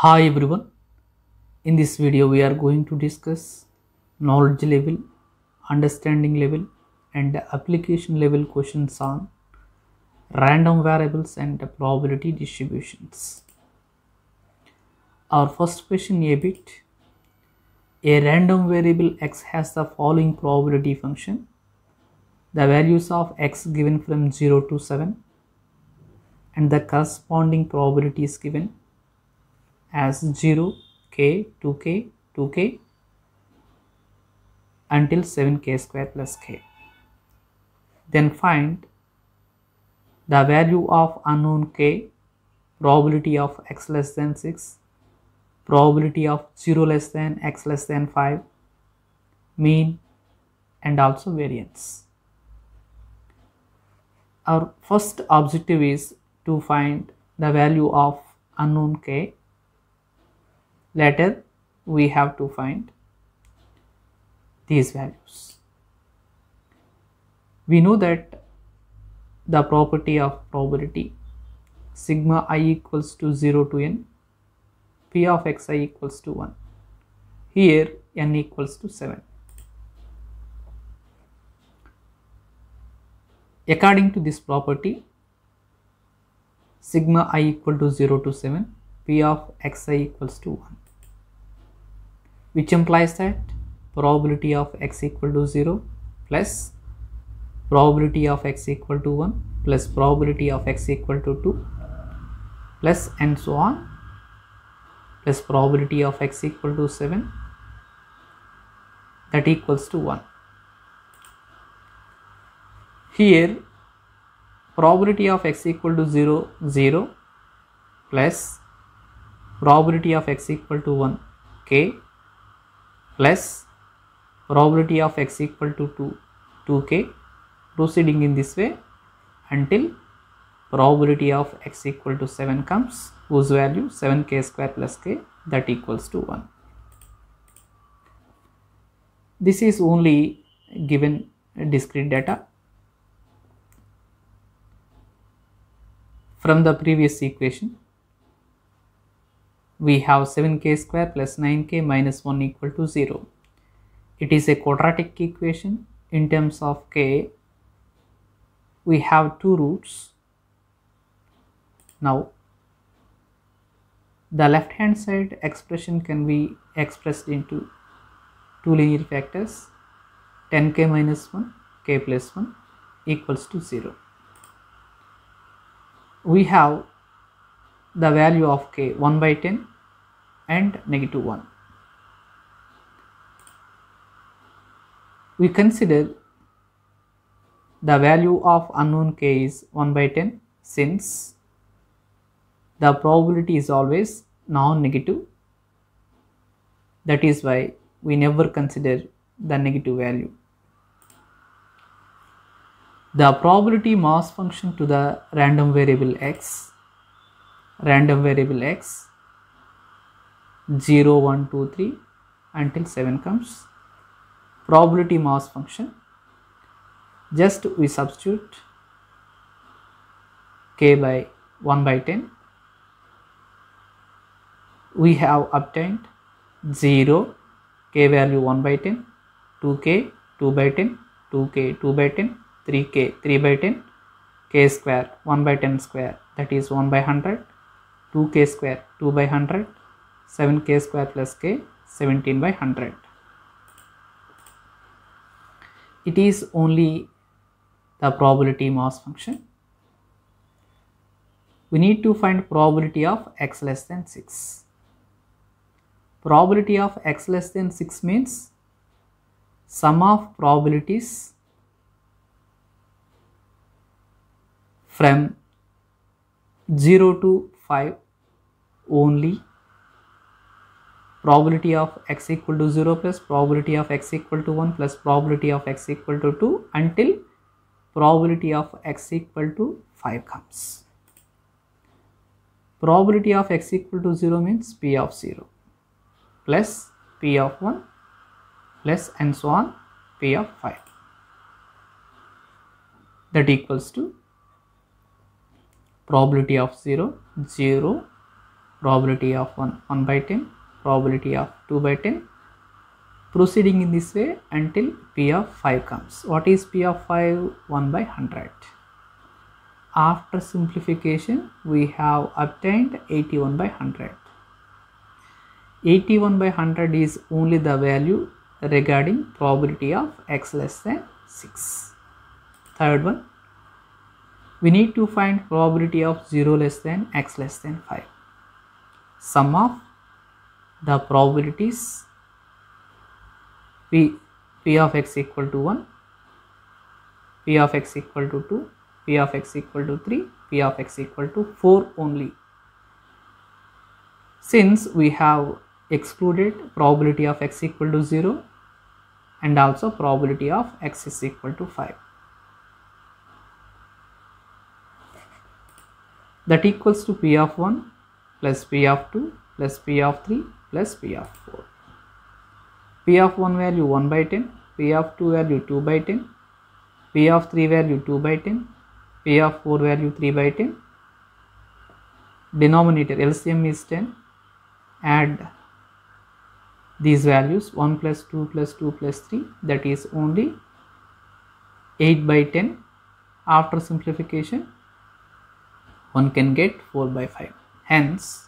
Hi everyone, in this video we are going to discuss knowledge level, understanding level and application level questions on random variables and probability distributions. Our first question a bit. A random variable x has the following probability function. The values of x given from 0 to 7 and the corresponding probability is given as 0, k, 2k, 2k until 7k square plus k. Then find the value of unknown k, probability of x less than 6, probability of 0 less than x less than 5, mean and also variance. Our first objective is to find the value of unknown k. Later we have to find these values. We know that the property of probability sigma I equals to 0 to n, p of xi equals to 1. Here n equals to 7. According to this property, sigma I equal to 0 to 7, p of xi equals to 1, which implies that probability of x equal to 0 plus probability of x equal to 1 plus probability of x equal to 2 plus and so on plus probability of x equal to 7 that equals to 1. Here probability of x equal to 0, 0 plus probability of x equal to 1, k plus probability of x equal to 2, 2k, proceeding in this way until probability of x equal to 7 comes, whose value 7k square plus k that equals to 1. This is only given discrete data. From the previous equation, we have 7k square plus 9k minus 1 equal to 0. It is a quadratic equation. In terms of k, we have two roots. Now, the left hand side expression can be expressed into two linear factors, 10k minus 1, k plus 1 equals to 0. We have the value of k 1 by 10 and negative 1. We consider the value of unknown k is 1 by 10 since the probability is always non-negative. That is why we never consider the negative value. The probability mass function to the random variable x 0, 1, 2, 3 until 7 comes, probability mass function, just we substitute k by 1 by 10, we have obtained 0, k value 1 by 10, 2k 2 by 10, 2k 2 by 10, 3k 3 by 10, k square 1 by 10 square that is 1 by 100, 2k square 2 by 100, 7k square plus k 17 by 100. It is only the probability mass function. We need to find probability of x less than 6. Probability of x less than 6 means sum of probabilities from 0 to 5 only. Probability of x equal to 0 plus probability of x equal to 1 plus probability of x equal to 2 until probability of x equal to 5 comes. Probability of x equal to 0 means p of 0 plus p of 1 plus and so on p of 5 that equals to probability of 0, 0, probability of 1 by 10, probability of 2 by 10, proceeding in this way until P of 5 comes. What is P of 5? 1 by 100. After simplification, we have obtained 81 by 100. 81 by 100 is only the value regarding probability of x less than 6. Third one, we need to find probability of 0 less than x less than 5. Sum of the probabilities P of x equal to 1, P of x equal to 2, P of x equal to 3, P of x equal to 4 only. Since we have excluded probability of x equal to 0 and also probability of x is equal to 5. That equals to P of 1 plus P of 2 plus P of 3 plus P of 4. P of 1 value 1 by 10, P of 2 value 2 by 10, P of 3 value 2 by 10, P of 4 value 3 by 10. Denominator LCM is 10. Add these values 1 plus 2 plus 2 plus 3, that is only 8 by 10. After simplification, one can get 4 by 5. Hence,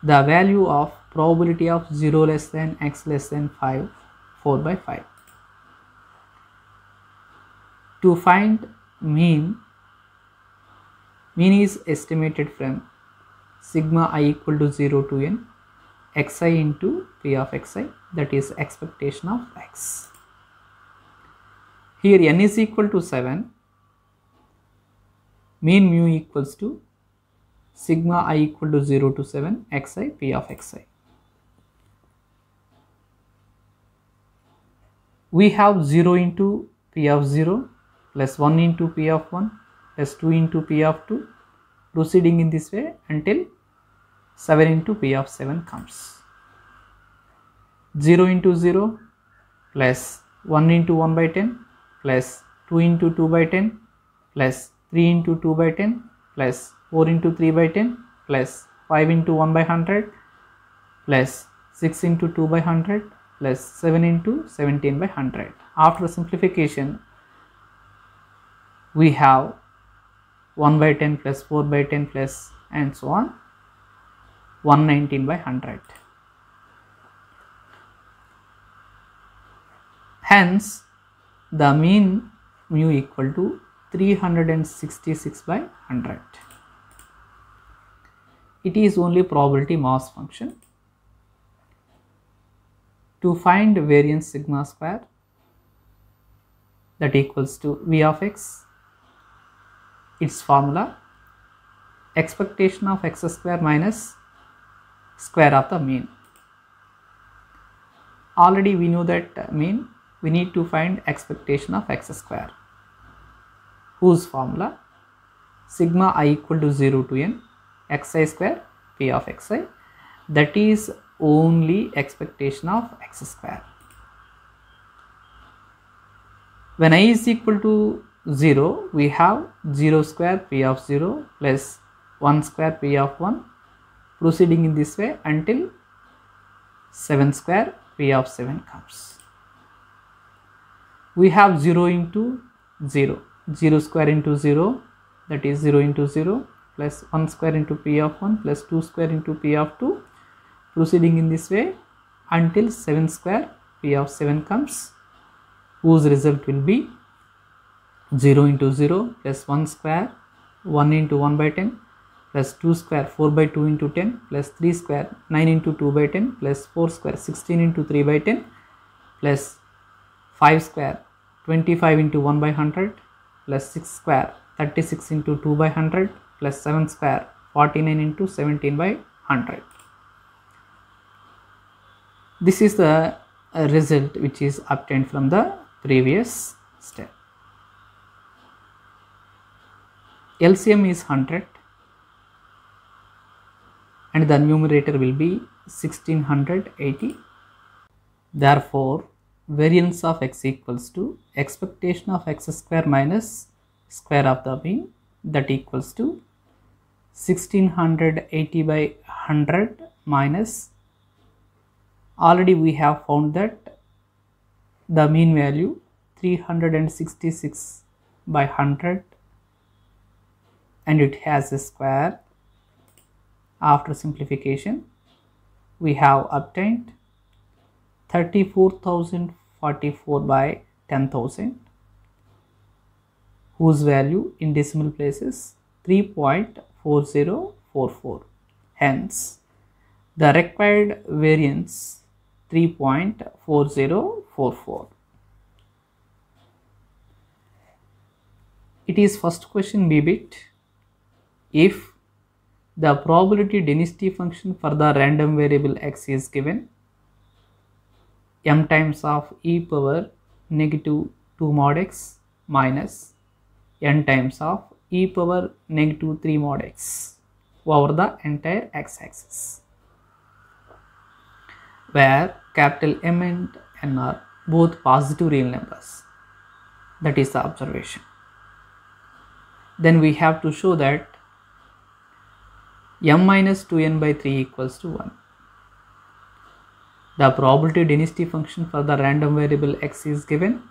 the value of probability of 0 less than x less than 5, 4 by 5. To find mean is estimated from sigma I equal to 0 to n xi into P of xi, that is expectation of x. Here n is equal to 7, mean mu equals to sigma I equal to 0 to 7 xi P of xi. We have 0 into P of 0 plus 1 into P of 1 plus 2 into P of 2, proceeding in this way until 7 into P of 7 comes. 0 into 0 plus 1 into 1 by 10 plus 2 into 2 by 10 plus 3 into 2 by 10 plus 4 into 3 by 10 plus 5 into 1 by 100 plus 6 into 2 by 100 plus 7 into 17 by 100. After simplification, we have 1 by 10 plus 4 by 10 plus and so on, 119 by 100. Hence, the mean mu equal to 366 by 100. It is only probability mass function. To find variance sigma square, that equals to V of x, its formula expectation of x square minus square of the mean. Already we know that mean, we need to find expectation of x square, whose formula sigma I equal to 0 to n xi square P of xi, that is only expectation of x square. When I is equal to 0, we have 0 square P of 0 plus 1 square P of 1, proceeding in this way until 7 square P of 7 comes. We have 0 into 0, 0 square into 0, that is 0 into 0 plus 1 square into P of 1 plus 2 square into P of 2, proceeding in this way until 7 square P of 7 comes, whose result will be 0 into 0 plus 1 square 1 into 1 by 10 plus 2 square 4 by 2 into 10 plus 3 square 9 into 2 by 10 plus 4 square 16 into 3 by 10 plus 5 square 25 into 1 by 100 plus 6 square 36 into 2 by 100 plus 7 square 49 into 17 by 100. This is the result which is obtained from the previous step. LCM is 100 and the numerator will be 1680. Therefore, variance of x equals to expectation of x square minus square of the mean, that equals to 1680 by 100 minus, already we have found that the mean value 366 by 100 and it has a square. After simplification we have obtained 34,044 by 10,000 whose value in decimal place is 3.4044. Hence the required variance 3.4044. It is first question B bit. If the probability density function for the random variable x is given, m times of e power negative 2 mod x minus n times of e power negative 3 mod x over the entire x-axis, where capital M and N are both positive real numbers. That is the observation. Then we have to show that m minus 2n by 3 equals to 1. The probability density function for the random variable x is given,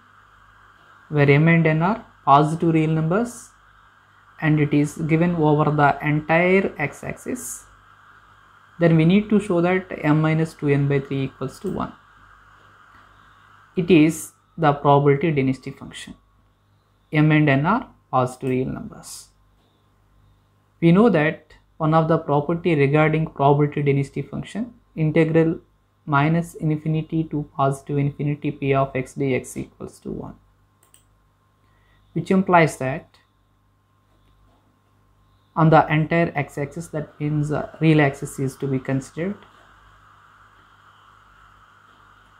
where m and n are positive real numbers and it is given over the entire x-axis. Then we need to show that m minus 2n by 3 equals to 1. It is the probability density function. M and n are positive real numbers. We know that one of the property regarding probability density function, integral minus infinity to positive infinity p of x dx equals to 1, which implies that on the entire x-axis, that means real axis is to be considered.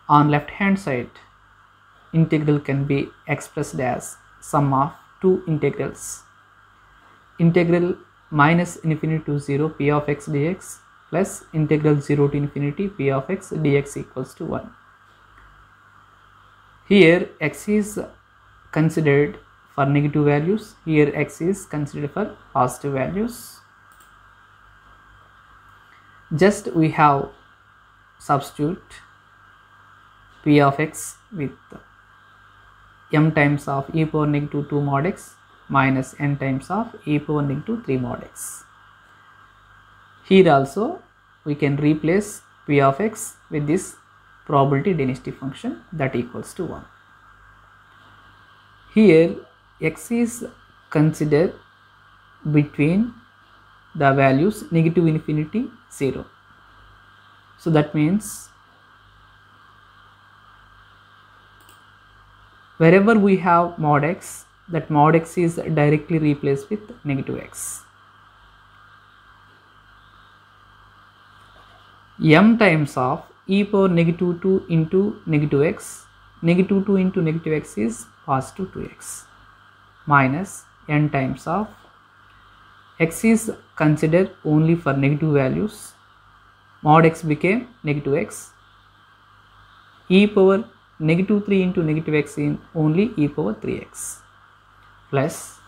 On left hand side, integral can be expressed as sum of two integrals, integral minus infinity to 0 p of x dx plus integral 0 to infinity p of x dx equals to 1. Here x is considered for negative values, here x is considered for positive values. Just we have substitute p of x with m times of e power negative 2 mod x minus n times of e power negative 3 mod x. Here also we can replace p of x with this probability density function that equals to 1. Here x is considered between the values negative infinity 0. So that means wherever we have mod x, that mod x is directly replaced with negative x. M times of e power negative 2 into negative x, negative 2 into negative x is positive 2x, minus n times of x is considered only for negative values, mod x became negative x, e power negative 3 into negative x in only e power 3x, plus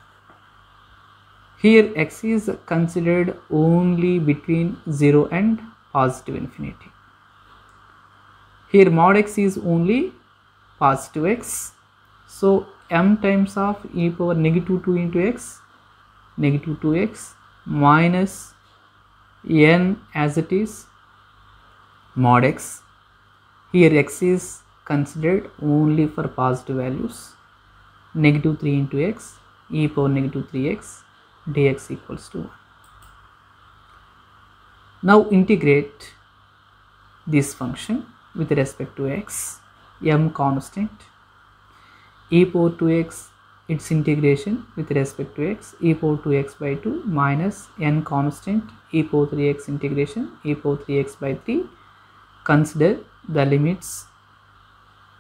here x is considered only between 0 and positive infinity. Here mod x is only positive x, so m times of e power negative 2 into x, negative 2x minus n as it is mod x. Here x is considered only for positive values, negative 3 into x, e power negative 3x dx equals to 1. Now integrate this function with respect to x, m constant, e power 2x its integration with respect to x, e power 2x by 2 minus n constant, e power 3x integration, e power 3x by 3. Consider the limits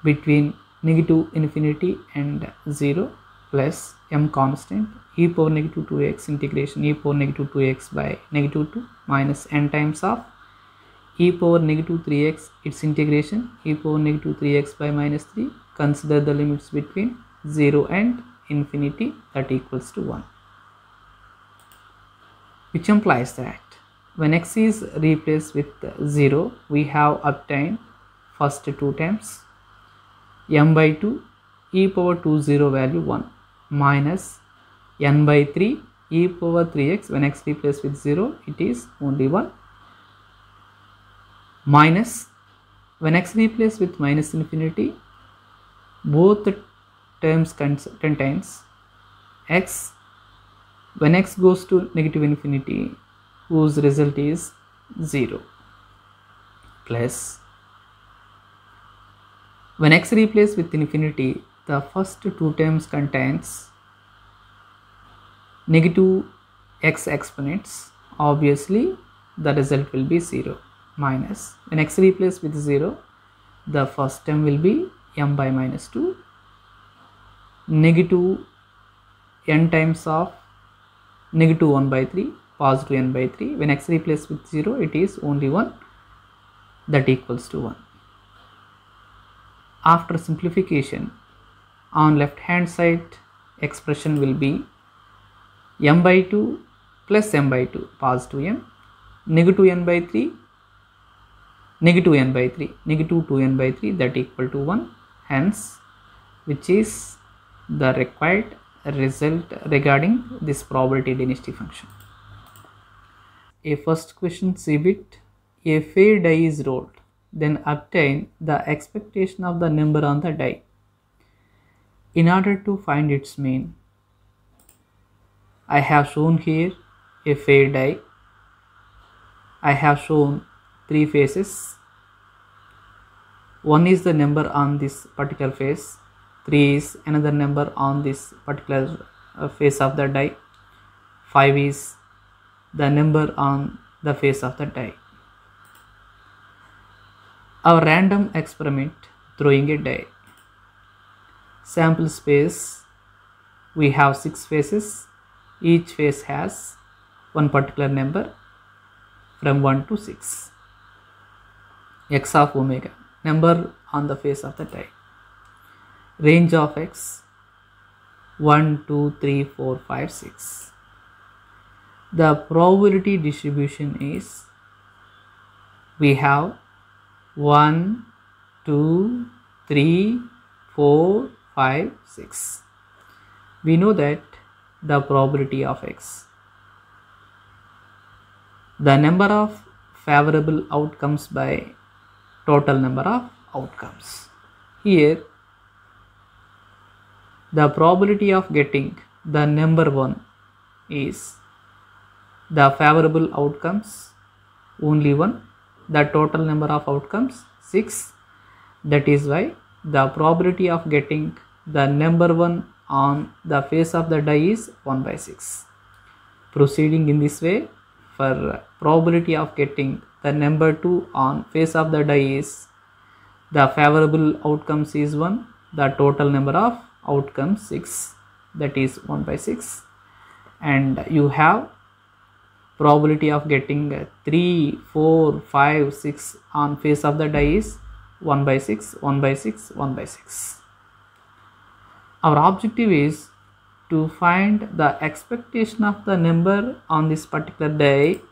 between negative infinity and 0 plus m constant, e power negative 2x integration, e power negative 2x by negative 2 minus n times of e power negative 3x its integration, e power negative 3x by minus 3. Consider the limits between 0 and infinity, that equals to 1. which implies that when x is replaced with 0, we have obtained first two terms m by 2 e power 2 0 value 1 minus n by 3 e power 3x. When x replaced with 0, it is only 1 minus when x replaced with minus infinity, both the terms contains x. When x goes to negative infinity, whose result is 0, plus when x replaced with infinity, the first two terms contains negative x exponents. Obviously the result will be 0, minus when x replaced with 0, the first term will be m by minus 2 negative n times of negative 1 by 3 positive n by 3. When x replaced with 0, it is only 1, that equals to 1. After simplification, on left hand side expression will be m by 2 plus m by 2 positive m negative n by 3 negative n by 3 negative 2n by 3, that equal to 1, hence which is the required result regarding this probability density function. A first question C-bit: a fair die is rolled, then obtain the expectation of the number on the die. In order to find its mean, I have shown here a fair die. I have shown three faces. One is the number on this particular face, 3 is another number on this particular face of the die, 5 is the number on the face of the die. Our random experiment throwing a die. Sample space, we have 6 faces. Each face has one particular number from 1 to 6. X of omega, number on the face of the die. Range of x, 1, 2, 3, 4, 5, 6. The probability distribution is, we have 1, 2, 3, 4, 5, 6. We know that the probability of x, the number of favorable outcomes by total number of outcomes. Here the probability of getting the number 1 is the favorable outcomes only 1, the total number of outcomes 6. That is why the probability of getting the number 1 on the face of the die is 1 by 6. Proceeding in this way, for probability of getting the number 2 on face of the die is, the favorable outcomes is 1, the total number of outcomes 6, that is 1 by 6, and you have probability of getting 3, 4, 5, 6 on face of the die is 1 by 6, 1 by 6, 1 by 6. Our objective is to find the expectation of the number on this particular die.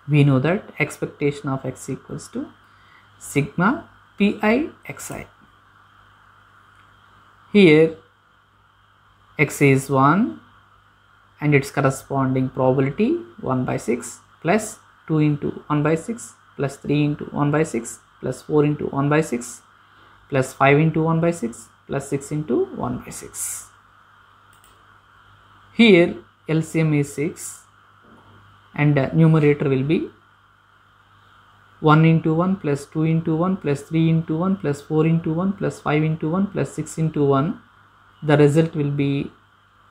We know that expectation of x equals to sigma pi xi. Here x is 1 and its corresponding probability 1 by 6 plus 2 into 1 by 6 plus 3 into 1 by 6 plus 4 into 1 by 6 plus 5 into 1 by 6 plus 6 into 1 by 6. Here LCM is 6 and numerator will be 1 into 1 plus 2 into 1 plus 3 into 1 plus 4 into 1 plus 5 into 1 plus 6 into 1. The result will be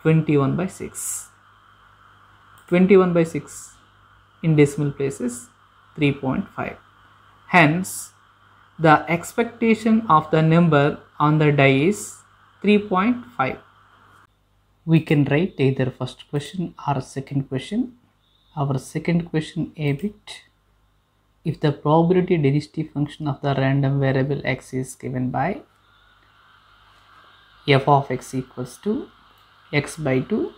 21 by 6. 21 by 6 in decimal places 3.5. Hence, the expectation of the number on the die is 3.5. We can write either first question or second question. Our second question a bit: if the probability density function of the random variable x is given by f of x equals to x by 2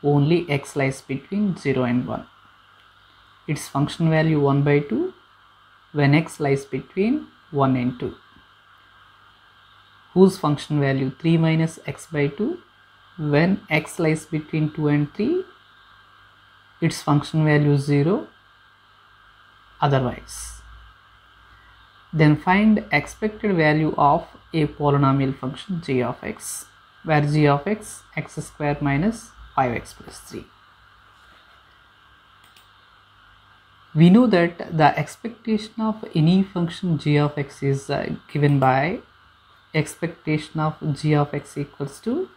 only x lies between 0 and 1. Its function value 1 by 2 when x lies between 1 and 2. Whose function value 3 minus x by 2 when x lies between 2 and 3. Its function value 0 otherwise. Then find expected value of a polynomial function g of x, where g of x square minus 5x plus 3. We know that the expectation of any function g of x is given by expectation of g of x equals to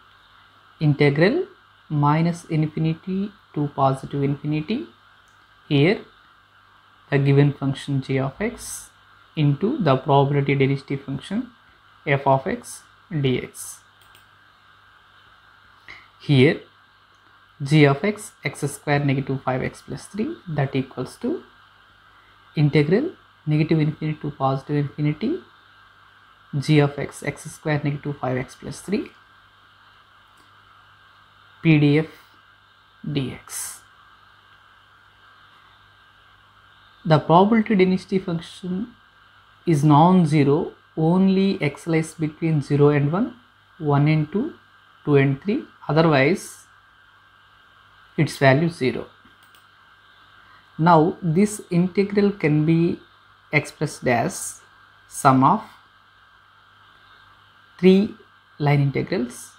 integral minus infinity to positive infinity. Here the given function g of x into the probability density function f of x dx. Here g of x square negative 5x plus 3, that equals to integral negative infinity to positive infinity g of x square negative 5x plus 3 pdf dx. The probability density function is non-zero only x lies between 0 and 1, 1 and 2, 2 and 3, otherwise its value 0. Now this integral can be expressed as sum of 3 line integrals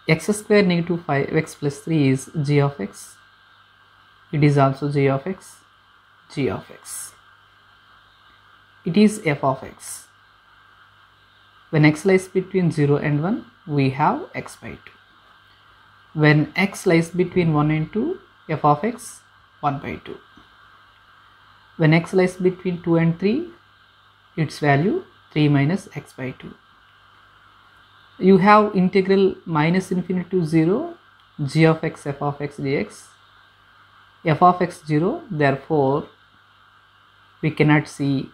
x square negative 5x plus 3 is g of x, it is also g of x, g of x, it is f of x. When x lies between 0 and 1, we have x by 2. When x lies between 1 and 2, f of x 1 by 2. When x lies between 2 and 3, its value 3 minus x by 2. You have integral minus infinity to 0 g of x f of x dx, f of x 0, therefore we cannot see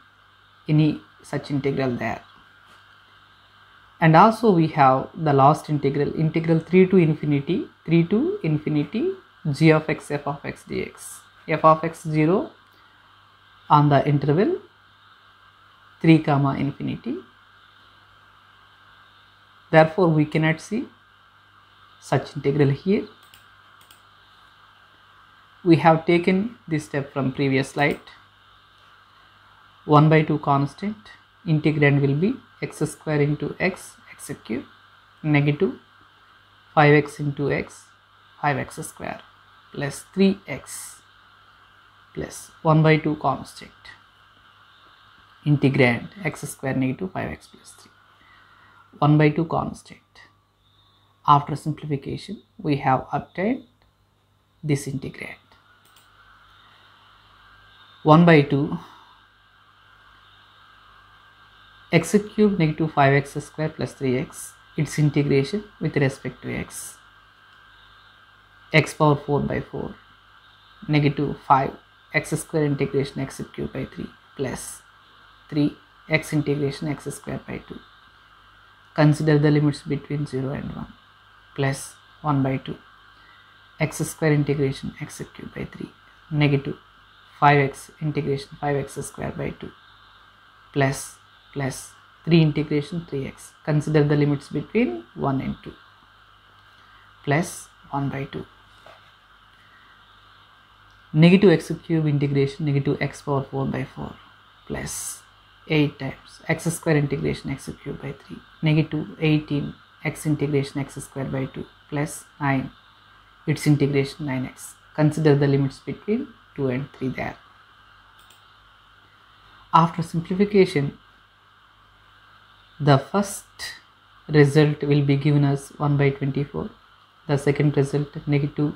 any such integral there. And also we have the last integral 3 to infinity g of x f of x dx, f of x 0 on the interval 3 comma infinity. Therefore we cannot see such integral here. We have taken this step from previous slide. 1 by 2 constant, integrand will be x square into x cube negative 5x into x 5x square plus 3x plus 1 by 2 constant, integrand x square negative 5x plus 3, 1 by 2 constant. After simplification we have obtained this integrand. 1 by 2 x cube negative 5x square plus 3x, its integration with respect to x power 4 by 4 negative 5 x square integration x cube by 3 plus 3 x integration x square by 2. Consider the limits between 0 and 1 plus 1 by 2 x square integration x cube by 3 negative 5x integration 5x square by 2 plus 3 integration 3x. Consider the limits between 1 and 2 plus 1 by 2 negative x cube integration negative x power 4 by 4 plus 8 times x square integration x cube by 3 negative 18 x integration x square by 2 plus 9 its integration 9x. Consider the limits between 2 and 3 there. After simplification, the first result will be given as 1 by 24, the second result negative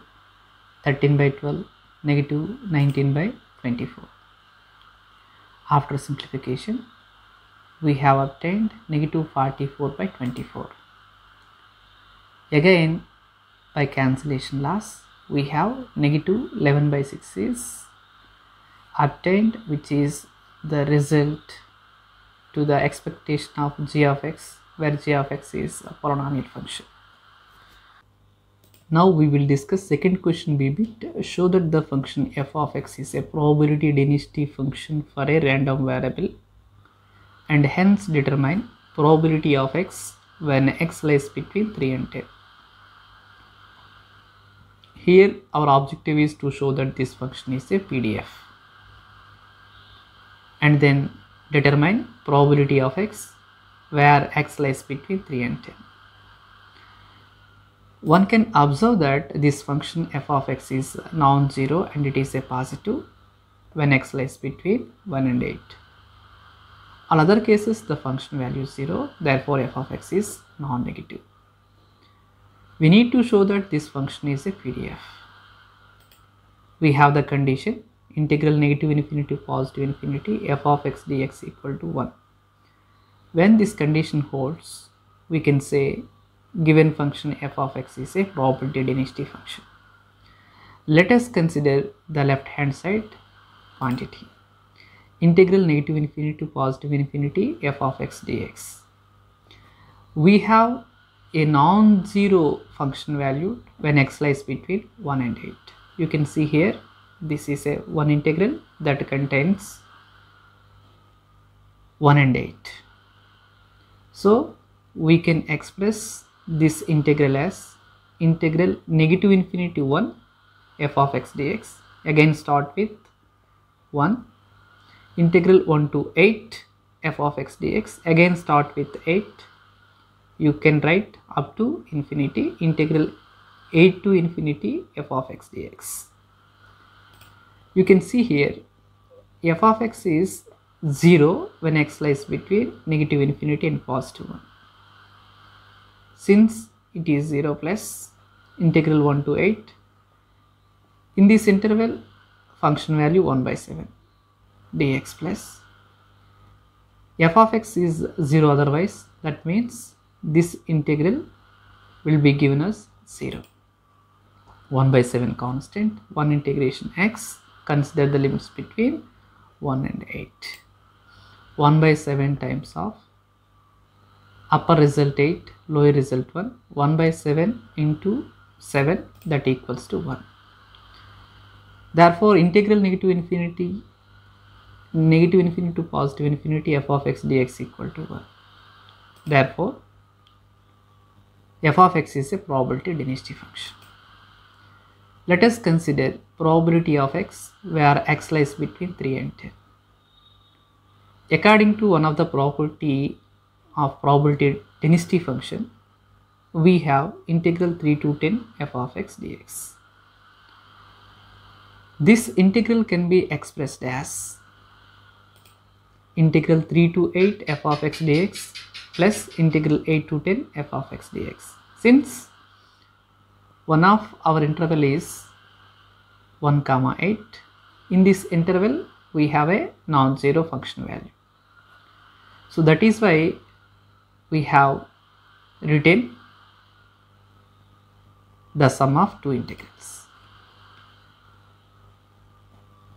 13 by 12, negative 19 by 24. After simplification, we have obtained negative 44 by 24. Again, by cancellation loss, we have negative 11 by 6 is obtained, which is the result to the expectation of g of x, where g of x is a polynomial function. Now we will discuss second question B bit. Show that the function f of x is a probability density function for a random variable and hence determine probability of x when x lies between 3 and 10. Here our objective is to show that this function is a PDF and then determine probability of x where x lies between 3 and 10. One can observe that this function f of x is non-zero and it is a positive when x lies between 1 and 8. All other cases the function value is 0, therefore f of x is non-negative. We need to show that this function is a PDF. We have the condition integral negative infinity to positive infinity f of x dx equal to 1. When this condition holds, we can say given function f of x is a probability density function. Let us consider the left hand side quantity integral negative infinity to positive infinity f of x dx. We have a non-zero function value when x lies between 1 and 8. You can see here this is a one integral that contains 1 and 8. So we can express this integral as integral negative infinity to 1 f of x dx, again start with 1, integral 1 to 8 f of x dx, again start with 8. You can write up to infinity integral 8 to infinity f of x dx. You can see here f of x is 0 when x lies between negative infinity and positive 1. Since it is 0 plus integral 1 to 8, in this interval function value 1 by 7 dx plus f of x is 0 otherwise, that means this integral will be given as 0. 1 by 7 constant, 1 integration x, consider the limits between 1 and 8. 1 by 7 times of upper result 8, lower result 1, 1 by 7 into 7, that equals to 1. Therefore integral negative infinity to positive infinity f of x dx equal to 1. Therefore f of x is a probability density function. Let us consider probability of x where x lies between 3 and 10. According to one of the property of probability density function, we have integral 3 to 10 f of x dx. This integral can be expressed as integral 3 to 8 f of x dx plus integral 8 to 10 f of x dx. Since one of our interval is 1 comma 8, in this interval we have a non-zero function value. So that is why we have written the sum of two integrals.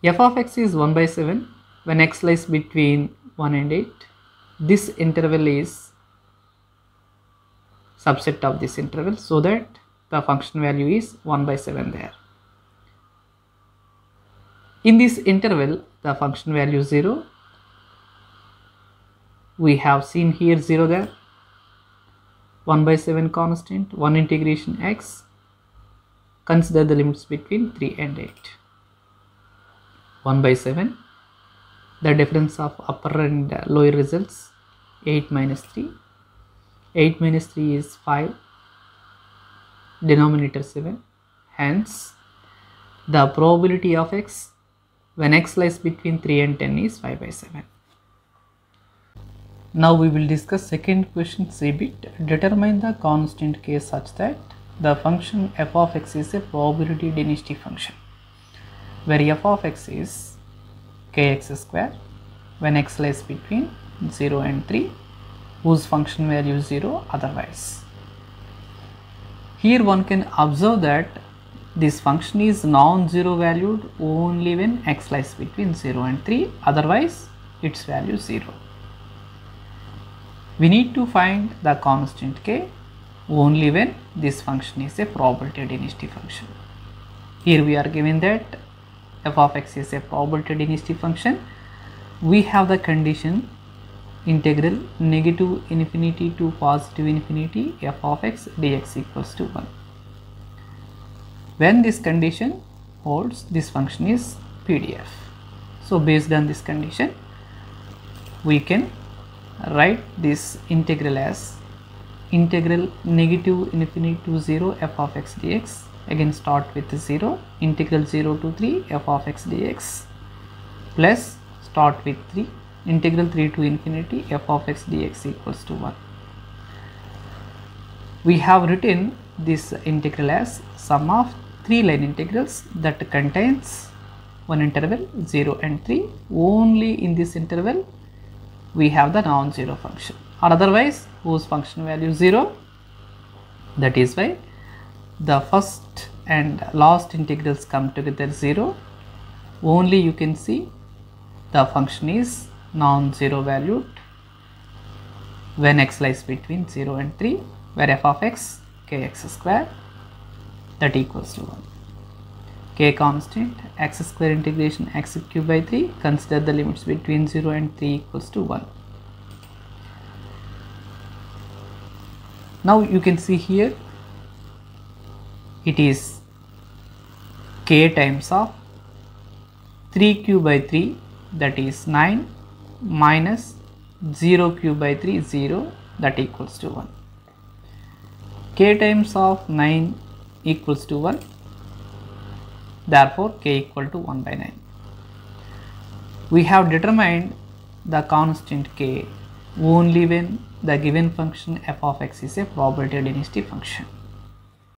F of x is 1 by 7 when x lies between 1 and 8. This interval is subset of this interval, so that the function value is 1 by 7 there. In this interval the function value is 0. We have seen here 0 there, 1 by 7 constant, 1 integration x, consider the limits between 3 and 8. 1 by 7, the difference of upper and lower results 8 minus 3, 8 minus 3 is 5, denominator 7, hence the probability of x when x lies between 3 and 10 is 5 by 7. Now we will discuss second question C bit. Determine the constant k such that the function f of x is a probability density function, where f of x is kx square when x lies between 0 and 3, whose function value is 0 otherwise. Here one can observe that this function is non-zero valued only when x lies between 0 and 3, otherwise its value is 0. We need to find the constant k only when this function is a probability density function. Here we are given that f of x is a probability density function. We have the condition integral negative infinity to positive infinity f of x dx equals to 1. When this condition holds, this function is PDF. So based on this condition, we can write this integral as integral negative infinity to 0 f of x dx. Again start with 0, integral 0 to 3 f of x dx, plus start with 3, integral 3 to infinity f of x dx equals to 1. We have written this integral as sum of 3 line integrals that contains one interval 0 and 3. Only in this interval we have the non-zero function, or otherwise whose function value 0. That is why the first and last integrals come together 0. Only you can see the function is non-zero valued when x lies between 0 and 3, where f of x kx square that equals to 1. K constant, x square integration x cube by 3, consider the limits between 0 and 3 equals to 1. Now you can see here it is k times of 3 cube by 3, that is 9, minus 0 cube by 3, 0, that equals to 1. K times of 9 equals to 1, therefore k equal to 1 by 9. We have determined the constant k only when the given function f of x is a probability density function.